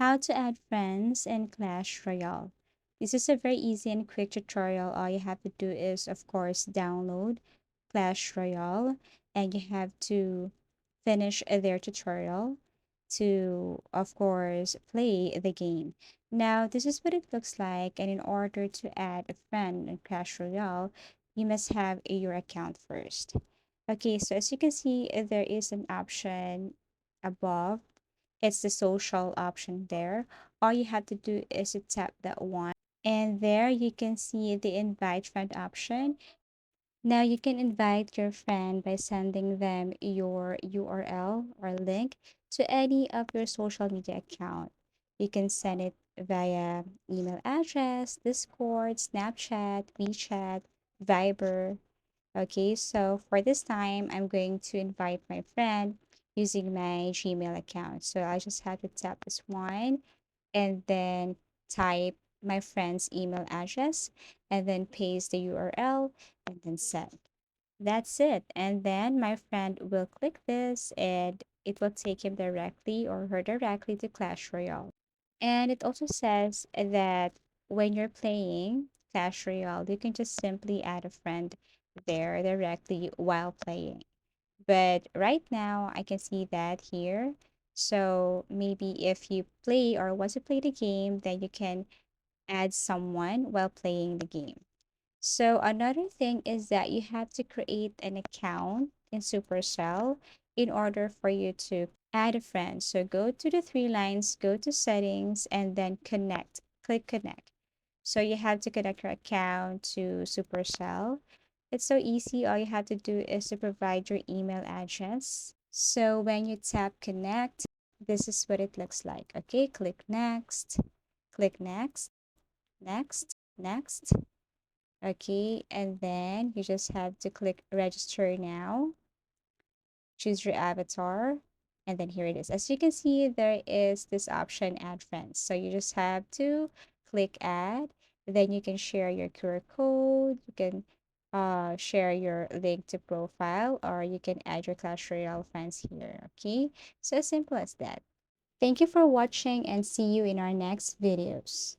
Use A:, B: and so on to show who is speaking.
A: How to add friends in Clash Royale. This is a very easy and quick tutorial. All you have to do is, of course, download Clash Royale and you have to finish their tutorial to, of course, play the game. Now, this is what it looks like. And in order to add a friend in Clash Royale, you must have your account first. Okay, so as you can see, there is an option above. It's the social option there. All you have to do is to tap that one. And there you can see the invite friend option. Now you can invite your friend by sending them your URL or link to any of your social media account. You can send it via email address, Discord, Snapchat, WeChat, Viber. Okay, so for this time, I'm going to invite my friend using my Gmail account. So I just have to tap this one and then type my friend's email address and then paste the URL and then send. That's it. And then my friend will click this and it will take him directly or her directly to Clash Royale. And it also says that when you're playing Clash Royale, you can just simply add a friend there directly while playing. But right now, I can see that here. So maybe if you play or want to play the game, then you can add someone while playing the game. So another thing is that you have to create an account in Supercell in order for you to add a friend. So go to the three lines, go to settings, and then connect. Click connect. So you have to connect your account to Supercell. It's so easy. All you have to do is to provide your email address. So when you tap connect, this is what it looks like. Okay, click next, next. Okay, and then you just have to click register now, choose your avatar, and then here it is. As you can see, there is this option add friends. So you just have to click add, then you can share your QR code, you can share your link to profile, or you can add your Clash Royale friends here. Okay, so as simple as that. Thank you for watching and see you in our next videos.